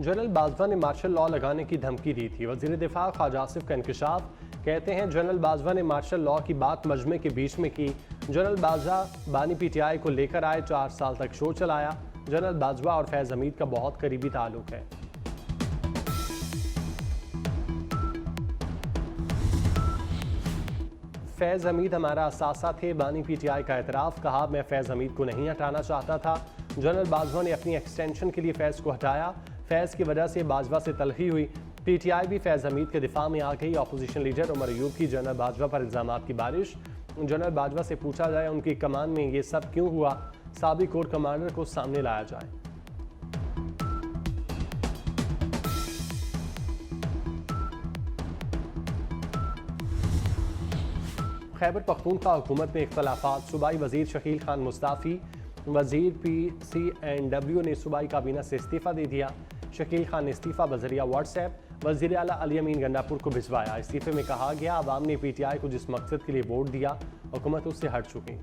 General Bajwa ने martial law लगाने की धमकी दी थी। वजीर दिफा ख्वाजा आसिफ का इंकशाफ। कहते हैं जनरल बाजवा ने मार्शल लॉ की बात मजमे के बीच में की। जनरल बाजवा बानी पीटीआई को लेकर आए, 4 साल तक शो चलाया। जनरल बाजवा और फैज़ हमीद का बहुत करीबी ताल्लुक है। फैज़ हमीद हमारा असासा थे, बानी पीटीआई का एतराफ़। कहा मैं फैज़ हमीद को नहीं हटाना चाहता था। जनरल बाजवा ने अपनी एक्सटेंशन के लिए फैज़ को हटाया। फैज़ की वजह से बाजवा से तलखी हुई। पीटीआई भी फैज़ हमीद के दिफा में आ गई। अपोजिशन लीडर उमर अयूब की जनरल बाजवा पर इल्ज़ामात की बारिश। जनरल बाजवा से पूछा जाए उनकी कमान में ये सब क्यों हुआ, साबिक कोर कमांडर को सामने लाया जाए। खैबर पख्तूनख्वा हुकूमत में इख्तलाफात। सूबाई वजीर शकील खान मुस्ताफ़ी। वजीर PCNW ने सूबाई काबीना से इस्तीफ़ा दे दिया। शकील खान ने इस्तीफ़ा बजरिया व्हाट्सएप वज़ीर आला अली अमीन गंडापुर को भिजवाया। इस्तीफ़े में कहा गया अवाम ने PTI को जिस मकसद के लिए वोट दिया हुकूमत उससे हट चुकी।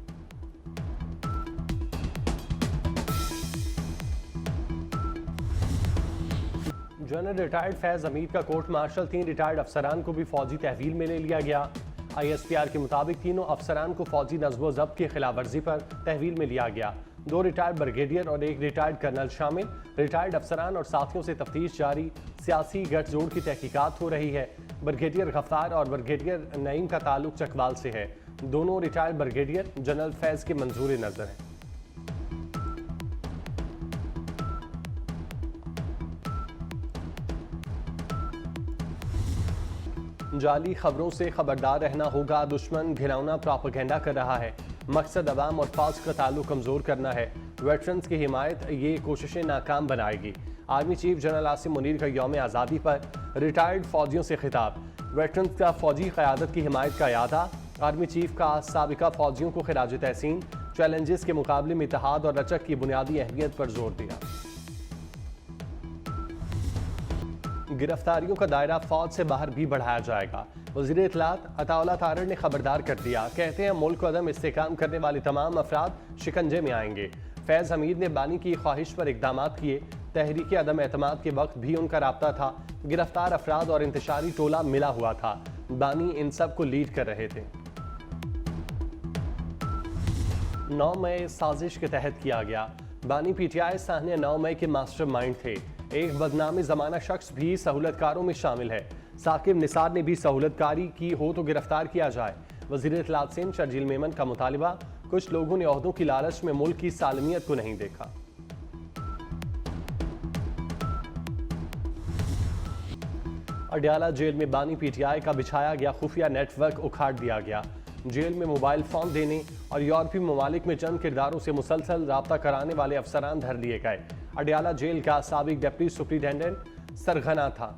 जनरल रिटायर्ड फैज़ हमीद का कोर्ट मार्शल। 3 रिटायर्ड अफसरान को भी फौजी तहवील में ले लिया गया। ISPR के मुताबिक तीनों अफसरान को फौजी नज़्म ज़ब्त की खिलाफ वर्जी पर तहवील में लिया गया। 2 रिटायर्ड ब्रिगेडियर और 1 रिटायर्ड कर्नल शामिल। रिटायर्ड अफसरान और साथियों से तफ्तीश जारी। सियासी गठजोड़ की तहकीकात हो रही है। ब्रिगेडियर गफ्तार और ब्रिगेडियर नईम का ताल्लुक चकवाल से है। दोनों रिटायर्ड ब्रिगेडियर जनरल फैज़ के मंजूर नजर हैं। जाली खबरों से खबरदार रहना होगा। दुश्मन घिनौना प्रोपेगेंडा कर रहा है। मकसद अवाम और फौज का ताल्लुक कमजोर करना है। वेटरन्स की हिमायत ये कोशिशें नाकाम बनाएगी। Army chief general Asim Munir का यौम आज़ादी पर रिटायर्ड फौजियों से खिताब। वेटरन्स का फौजी क़यादत की हिमायत का यादा। आर्मी चीफ का साबिका फौजियों को खिराज तहसीन। चैलेंजेस के मुकाबले में इत्तेहाद और रचक की बुनियादी अहमियत पर जोर दिया। गिरफ्तारियों का दायरा फौज से बाहर भी बढ़ाया जाएगा। वज़ीर इत्तलात अताउल्लाह तारड़ ने खबरदार कर दिया। कहते हैं मुल्क को अदम इस्तेकाम करने वाले तमाम अफराद शिकंजे में आएंगे। फैज़ हमीद ने बानी की ख्वाहिश पर इकदाम किए। तहरीक अदम एतमाद के वक्त भी उनका राब्ता था। गिरफ्तार अफराद और इंतशारी टोला मिला हुआ था। बानी इन सब को लीड कर रहे थे। 9 मई साजिश के तहत किया गया। बानी PTI साहने 9 मई के मास्टरमाइंड थे। एक बदनामी ज़माना शख्स भी सहूलतकारों में शामिल है। साकिब निसार ने भी सहूलतकारी की हो तो गिरफ्तार किया जाए। वज़ीर इत्तलात सिंध शर्जील मेमन का मुतालिबा। कुछ लोगों ने ओहदों की लालच में मुल्क की सालमियत को नहीं देखा। अडयाला जेल में बानी PTI का बिछाया गया खुफिया नेटवर्क उखाड़ दिया गया। जेल में मोबाइल फोन देने और यूरोपीय ममालिक में चंद किरदारों से मुसलसल राब्ता कराने वाले अफसरान धर लिए गए। अडयाला जेल का साबिक डिप्टी सुप्रिंटेंडेंट सरगना था।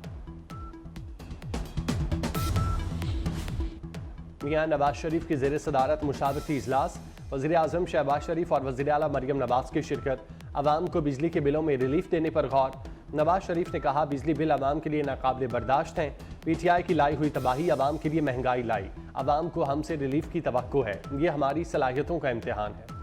मियां नवाज शरीफ की ज़ेर सदारत मुशावरती इजलास। वज़ीर आज़म शहबाज शरीफ और वज़ीर आला मरियम नवाज की शिरकत। अवाम को बिजली के बिलों में रिलीफ देने पर गौर। नवाज शरीफ ने कहा बिजली बिल अवाम के लिए नाकाबिले बर्दाश्त हैं। PTI की लाई हुई तबाही अवाम के लिए महंगाई लाई। अवाम को हमसे रिलीफ की तवक्को है। ये हमारी सलाहियतों का इम्तिहान है।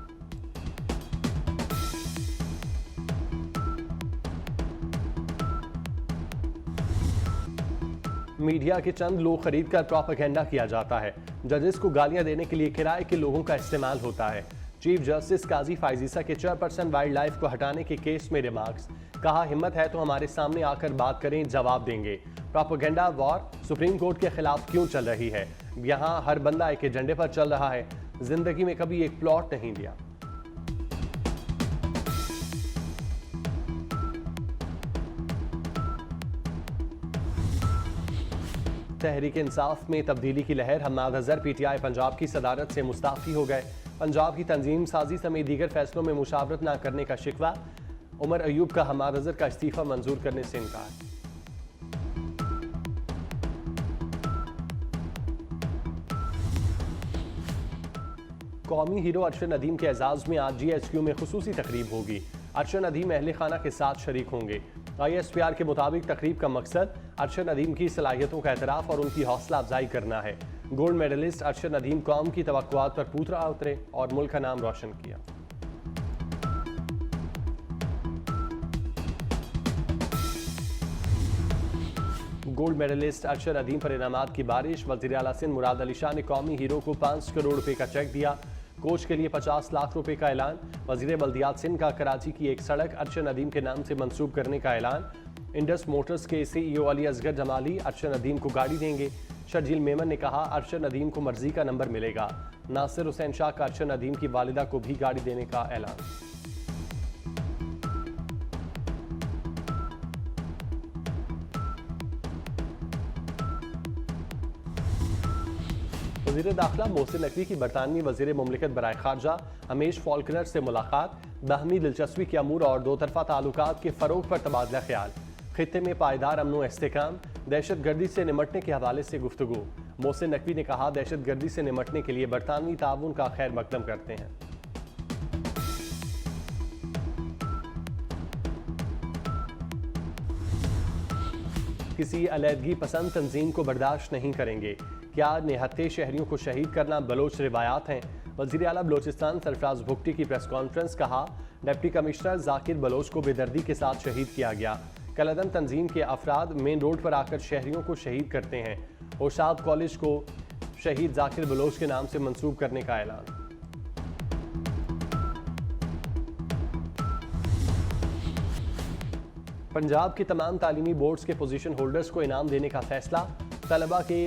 मीडिया के चंद लोग खरीद कर प्रोपेगेंडा किया जाता है। जजेस को गालियां देने के लिए किराए के लोगों का इस्तेमाल होता है। चीफ जस्टिस काजी फाइजीसा के चेयरपर्सन वाइल्ड लाइफ को हटाने के केस में रिमार्क्स। कहा हिम्मत है तो हमारे सामने आकर बात करें, जवाब देंगे। प्रोपेगेंडा वॉर सुप्रीम कोर्ट के खिलाफ क्यों चल रही है? यहाँ हर बंदा एक एजेंडे पर चल रहा है। जिंदगी में कभी एक प्लॉट नहीं लिया। तहरीक इंसाफ में तब्दीली की लहर। हम्माद अजहर PTI पंजाब की सदारत से मुस्ताफ़ी हो गए। पंजाब की तंजीम साजी समेत दीगर फैसलों में मुशावरत न करने का शिकवा। उमर अयूब का हम्माद अजहर का इस्तीफा मंजूर करने से इनकार। कौमी हीरो अरशद नदीम के एजाज में आज GHQ में खुसूसी तकरीब होगी। अरशद नदीम अहले खाना के साथ शरीक होंगे। ISPR के मुताबिक तकरीब का मकसद अरशद नदीम की सलाहियतों का एतराफ़ और उनकी हौसला अफजाई करना है। गोल्ड मेडलिस्ट अरशद नदीम कौम की तवक्कुआत पर पूरा उतरे और मुल्क का नाम रोशन किया। गोल्ड मेडलिस्ट अरशद नदीम पर इनामात की बारिश। वज़ीर आला सिंध मुराद अली शाह ने कौमी हीरो को 5 करोड़ रुपए का चेक दिया। कोच के लिए 50 लाख रुपए का ऐलान। वज़ीर बल्दियात सिंध का कराची की एक सड़क अरशद नदीम के नाम से मंसूब करने का ऐलान। इंडस मोटर्स के CEO अली असगर जमाली अरशद नदीम को गाड़ी देंगे। शर्जील मेमन ने कहा अरशद नदीम को मर्जी का नंबर मिलेगा। नासिर हुसैन शाह का अरशद नदीम की वालिदा को भी गाड़ी देने का ऐलान। वज़ीर दाखिला मोहसिन नकवी की बरतानवी वज़ीर मुमलिकत बराए खारजा हमेश फॉल्कनर से मुलाकात। बाहमी दिलचस्पी के अमूर और दो तरफा ताल्लुकात के फ़रोग पर तबादला ख्याल। खित्ते में पायदार अमन व इस्तेकाम। दहशत गर्दी से निमटने के हवाले से गुफ्तगू। मोहसिन नकवी ने कहा दहशत गर्दी से निमटने के लिए बरतानवी ताउन का खैर मकदम करते हैं। किसी अलहदगी पसंद तंजीम को बर्दाश्त नहीं करेंगे। क्या निहत्ते शहरियों को शहीद करना बलोच रिवायात हैं। वज़ीर आला बलोचिस्तान सरफराज भुगटी की प्रेस कॉन्फ्रेंस। कहा डिप्टी कमिश्नर जाकिर बलोच को बेदर्दी के साथ शहीद किया गया। कलदम तंजीम के अफराद मेन रोड पर आकर शहरियों को शहीद करते हैं। ओशाद कॉलेज को शहीद जाकिर बलोच के नाम से मंसूब करने का ऐलान। पंजाब के तमाम तालीमी बोर्ड्स के पोजीशन होल्डर्स को इनाम देने का फैसला। तलबा के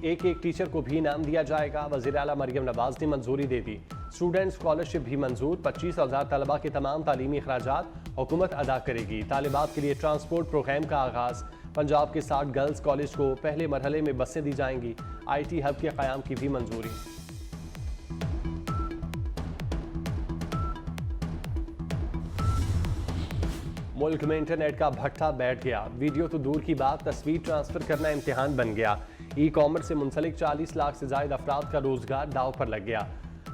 एक टीचर को भी इनाम दिया जाएगा। वज़ीर आला मरियम नवाज ने मंजूरी दे दी। स्टूडेंट स्कॉलरशिप भी मंजूर। 25,000 तलबा के तमाम तालीमी अखराजात हुकूमत अदा करेगी। तालिबात के लिए ट्रांसपोर्ट प्रोग्राम का आगाज़। पंजाब के 60 गर्ल्स कॉलेज को पहले मरहले में बसें दी जाएंगी। IT हब के क़याम की भी मंजूरी। मुल्क में इंटरनेट का भट्ठा बैठ गया। वीडियो तो दूर की बात, तस्वीर ट्रांसफर करना इम्तिहान बन गया। ई-कॉमर्स से मुंसलिक 40 लाख से ज्यादा अफराद का रोजगार दाव पर लग गया।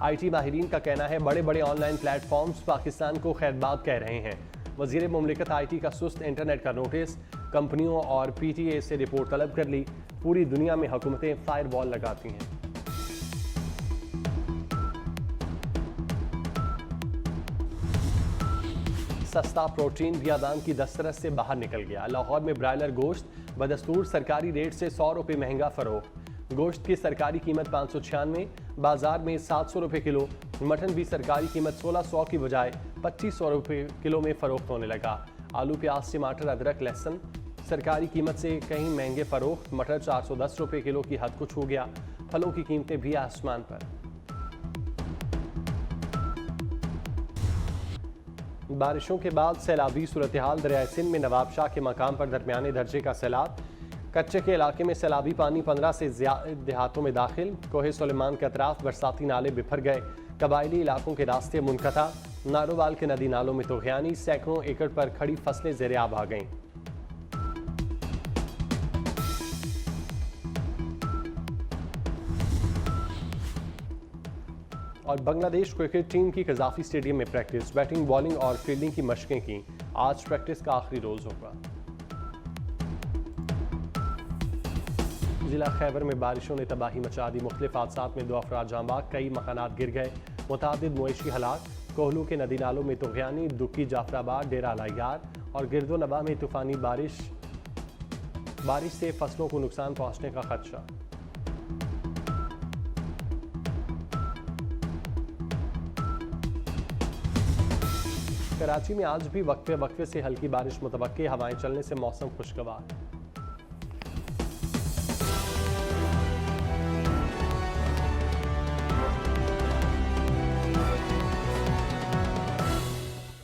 IT माहिरीन का कहना है बड़े बड़े ऑनलाइन प्लेटफॉर्म्स पाकिस्तान को खैरबाद कह रहे हैं। वज़ीर मुमलिकत IT का सुस्त इंटरनेट का नोटिस। कंपनियों और PTA से रिपोर्ट तलब कर ली। पूरी दुनिया में हुकूमतें फायरवॉल लगाती हैं। सस्ता प्रोटीन भी आदान की दस्तरस से बाहर निकल गया। लाहौर में ब्रायलर गोश्त बदस्तूर सरकारी रेट से 100 रुपये महंगा फरोख्त। गोश्त की सरकारी कीमत 596, बाजार में 700 रुपये किलो। मटन भी सरकारी कीमत 1600 की बजाय 2500 रुपये किलो में फरोख्त होने लगा। आलू, प्याज, टमाटर, अदरक, लहसुन सरकारी कीमत से कहीं महंगे फरोख्त। मटर 410 रुपये किलो की हद को छू गया। फलों की कीमतें भी आसमान पर। बारिशों के बाद सैलाबी सूरत हाल। दरियाए सिंध में नवाब शाह के मकाम पर दरमियाने दर्जे का सैलाब। कच्चे के इलाके में सैलाबी पानी 15 से ज्यादा देहातों में दाखिल। कोहे सुलेमान के अतराफ बरसाती नाले बिफर गए। कबायली इलाकों के रास्ते मुनक़ता। नारोवाल के नदी नालों में तुग़यानी। सैकड़ों एकड़ पर खड़ी फसलें ज़ेर-ए-आब आ गईं। और बांग्लादेश क्रिकेट टीम की कज़ाफ़ी स्टेडियम में प्रैक्टिस। बैटिंग, बॉलिंग और फील्डिंग की मशक़ें की। आज प्रैक्टिस का आखिरी रोज़ होगा। जिला खैबर में बारिशों ने तबाही मचा दी। मुख्तलिफ हादसात में 2 अफराद जाँ बाग, कई मकानात गिर गए। मुतादिद मवेशी हलाक। कोहलू के नदी नालों में तुग़यानी। दुक्की, जाफराबाद, डेरा अलायार और गिरदो नबा में तूफ़ानी बारिश से फसलों को नुकसान पहुँचने का खदशा। कराची में आज भी वक्फे वक्फे से हल्की बारिश मुतवक्के। हवाएं चलने से मौसम खुशगवार।